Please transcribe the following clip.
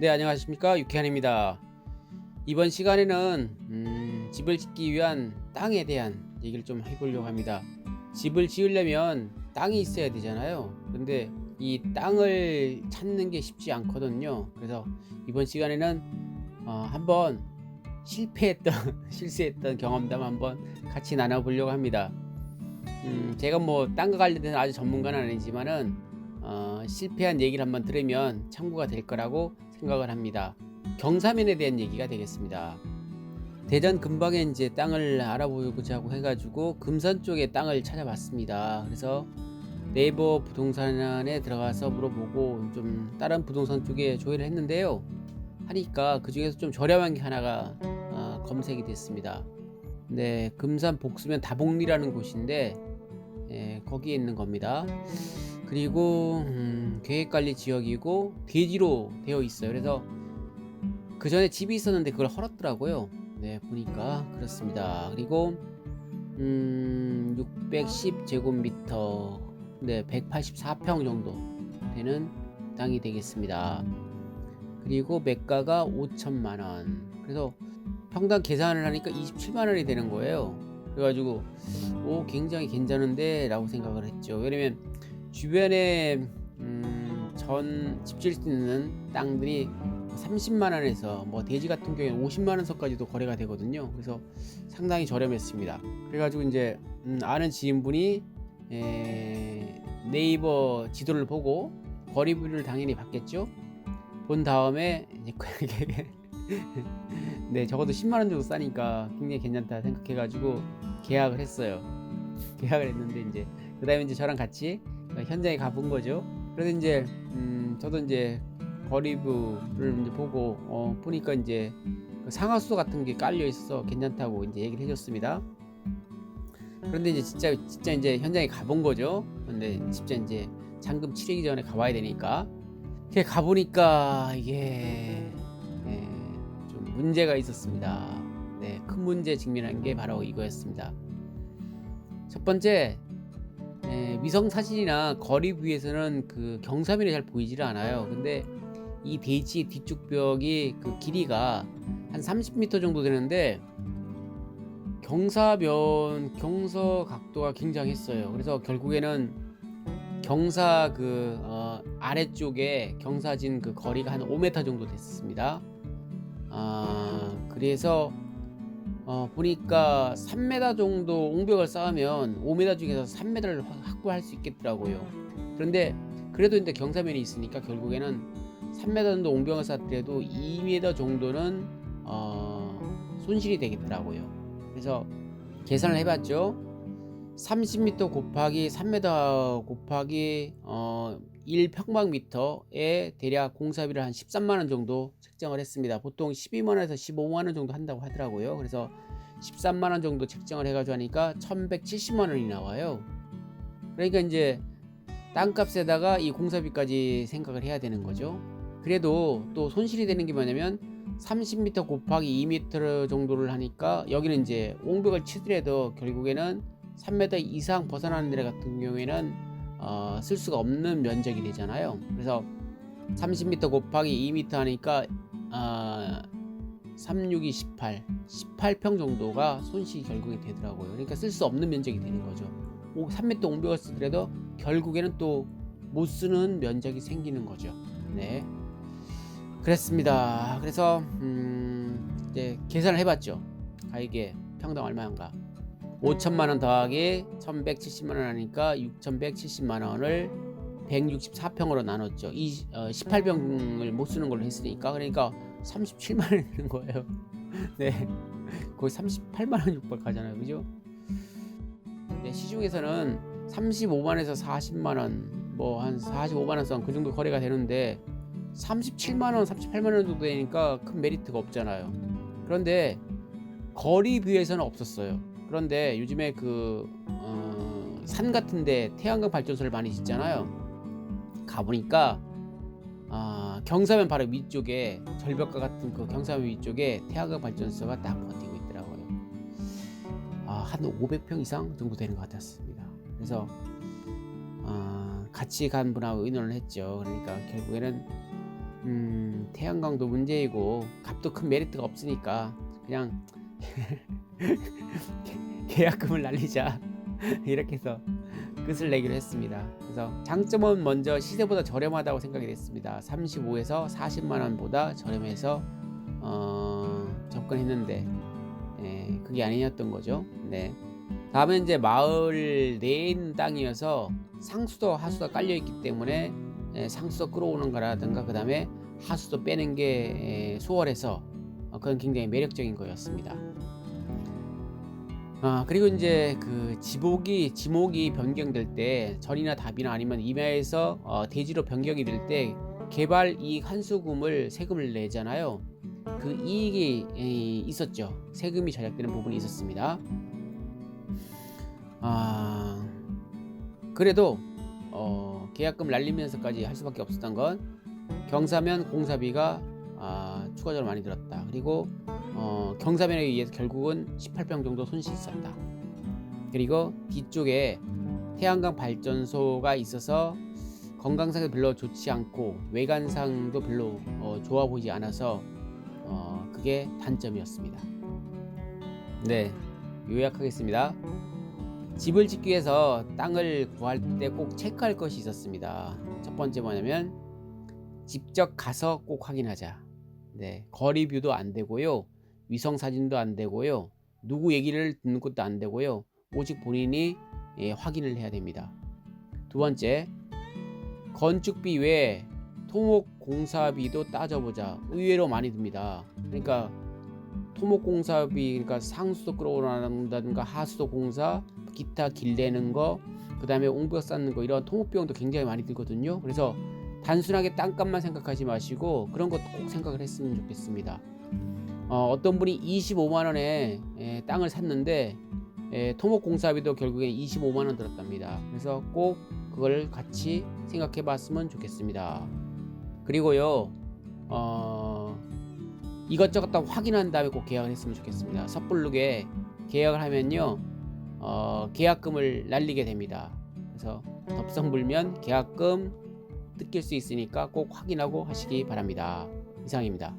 네, 안녕하십니까. 유쾌한입니다. 이번 시간에는 집을 짓기 위한 땅에 대한 얘기를 좀 해보려고 합니다. 집을 지으려면 땅이 있어야 되잖아요. 근데 이 땅을 찾는 게 쉽지 않거든요. 그래서 이번 시간에는 한번 실수했던 경험담 한번 같이 나눠보려고 합니다. 제가 뭐 땅과 관련된 아주 전문가는 아니지만은 실패한 얘기를 한번 들으면 참고가 될 거라고 생각을 합니다. 경사면에 대한 얘기가 되겠습니다. 대전 근방에 이제 땅을 알아보고자 하고 해가지고 금산 쪽에 땅을 찾아봤습니다. 그래서 네이버 부동산에 들어가서 물어보고 좀 다른 부동산 쪽에 조회를 했는데요. 하니까 그 중에서 좀 저렴한 게 하나가 검색이 됐습니다. 네, 금산 복수면 다복리라는 곳인데 거기에 있는 겁니다. 그리고 계획관리 지역이고 대지로 되어 있어요. 그래서 그 전에 집이 있었는데 그걸 헐었더라고요. 네, 보니까 그렇습니다. 그리고 610제곱미터, 네, 184평 정도 되는 땅이 되겠습니다. 그리고 매가가 5천만원. 그래서 평당 계산을 하니까 27만원이 되는 거예요. 그래가지고 굉장히 괜찮은데 라고 생각을 했죠. 왜냐면 주변에 전 집 질 수 있는 땅들이 30만원에서 뭐 대지 같은 경우에는 50만원 선까지도 거래가 되거든요. 그래서 상당히 저렴했습니다. 그래가지고 이제 아는 지인분이 네이버 지도를 보고 거리비를 당연히 받겠죠. 본 다음에 이제 네, 적어도 10만원 정도 싸니까 굉장히 괜찮다 생각해가지고 계약을 했어요. 계약을 했는데 이제 그 다음에 이제 저랑 같이 현장에 가본 거죠. 그래서 이제 저도 이제 거리뷰를 이제 보고 보니까 이제 그 상하수도 같은 게 깔려 있어서 괜찮다고 이제 얘기를 해줬습니다. 그런데 이제 진짜 이제 현장에 가본 거죠. 근데 진짜 이제 잔금 치르기 전에 가봐야 되니까 가보니까 이게 좀 문제가 있었습니다. 네, 큰 문제 직면한 게 바로 이거였습니다. 첫 번째, 위성 사진이나 거리 뷰에서는 그 경사면이 잘 보이질 않아요. 근데 이 대지 뒤쪽 벽이 그 길이가 한 30m 정도 되는데 경사 각도가 굉장했어요. 그래서 결국에는 경사 아래쪽에 경사진 그 거리가 한 5m 정도 됐습니다. 그래서 보니까 3m 정도 옹벽을 쌓으면 5m 중에서 3m를 확보할 수 있겠더라고요. 그런데 그래도 이제 경사면이 있으니까 결국에는 3m 정도 옹벽을 쌓더라도 2m 정도는 손실이 되겠더라고요. 그래서 계산을 해봤죠. 30m 곱하기 3m 곱하기 1평방미터에 대략 공사비를 한 13만원 정도 책정을 했습니다. 보통 12만원에서 15만원 정도 한다고 하더라고요. 그래서 13만원 정도 책정을 해가지고 하니까 1170만원이 나와요. 그러니까 이제 땅값에다가 이 공사비까지 생각을 해야 되는 거죠. 그래도 또 손실이 되는 게 뭐냐면 30m 곱하기 2m 정도를 하니까 여기는 이제 옹벽을 치더라도 결국에는 3m 이상 벗어나는 데 같은 경우에는 쓸 수가 없는 면적이 되잖아요. 그래서 30m 곱하기 2m 하니까 36이 18평 정도가 손실이 결국에 되더라고요. 그러니까 쓸 수 없는 면적이 되는 거죠. 3m 옹벽을 쓰더라도 결국에는 또 못 쓰는 면적이 생기는 거죠. 네, 그랬습니다. 그래서 이제 계산을 해봤죠. 이게 평당 얼마인가? 5천만원 더하기 1170만원 하니까 6170만원을 164평으로 나눴죠. 18평을 못 쓰는 걸로 했으니까. 그러니까 37만원이 되는 거예요. 네, 거의 38만원 육박하잖아요. 그죠? 네, 시중에서는 35만원에서 40만원 뭐 한 45만원 선 그 정도 거래가 되는데 37만원 38만원 정도 되니까 큰 메리트가 없잖아요. 그런데 거리 뷰에서는 없었어요. 그런데 요즘에 산 같은데 태양광 발전소를 많이 짓잖아요. 가보니까 경사면 바로 위쪽에 절벽과 같은 그 경사면 위쪽에 태양광 발전소가 딱 버티고 있더라고요. 한 500평 이상 정도 되는 것 같았습니다. 그래서 같이 간 분하고 의논을 했죠. 그러니까 결국에는 태양광도 문제이고 값도 큰 메리트가 없으니까 그냥 계약금을 날리자 이렇게 해서 끝을 내기로 했습니다. 그래서 장점은 먼저 시세보다 저렴하다고 생각이 됐습니다. 35에서 40만 원보다 저렴해서 접근했는데 그게 아니었던 거죠. 네. 다음은 이제 마을 내에 있는 땅이어서 상수도 하수도 깔려 있기 때문에 상수도 끌어오는 거라든가 그 다음에 하수도 빼는 게 수월해서 그건 굉장히 매력적인 거였습니다. 그리고 이제 그 지목이 변경될 때 전이나 답이나 아니면 임야에서 대지로 변경이 될 때 개발 이익 환수금을 세금을 내잖아요. 그 이익이 있었죠. 세금이 절약되는 부분이 있었습니다. 그래도 계약금 날리면서까지 할 수밖에 없었던 건 경사면 공사비가 추가적으로 많이 들었다. 그리고 경사면에 의해서 결국은 18평 정도 손실이 있었다. 그리고 뒤쪽에 태양광 발전소가 있어서 건강상에 별로 좋지 않고 외관상도 별로 좋아 보이지 않아서 그게 단점이었습니다. 네, 요약하겠습니다. 집을 짓기 위해서 땅을 구할 때 꼭 체크할 것이 있었습니다. 첫 번째 뭐냐면 직접 가서 꼭 확인하자. 네, 거리뷰도 안 되고요, 위성 사진도 안 되고요, 누구 얘기를 듣는 것도 안 되고요, 오직 본인이 확인을 해야 됩니다. 두 번째, 건축비 외에 토목공사비도 따져보자. 의외로 많이 듭니다. 그러니까 토목공사비, 그러니까 상수도 끌어오른다든가 하수도 공사, 기타 길 내는 거, 그 다음에 옹벽 쌓는 거, 이런 토목비용도 굉장히 많이 들거든요. 그래서 단순하게 땅값만 생각하지 마시고 그런 것도 꼭 생각을 했으면 좋겠습니다. 어떤 분이 25만원에 땅을 샀는데 토목공사비도 결국엔 25만원 들었답니다. 그래서 꼭 그걸 같이 생각해 봤으면 좋겠습니다. 그리고요 이것저것 다 확인한 다음에 꼭 계약을 했으면 좋겠습니다. 섣부르게 계약을 하면요 계약금을 날리게 됩니다. 그래서 덥석물면 계약금 뜯길 수 있으니까 꼭 확인하고 하시기 바랍니다. 이상입니다.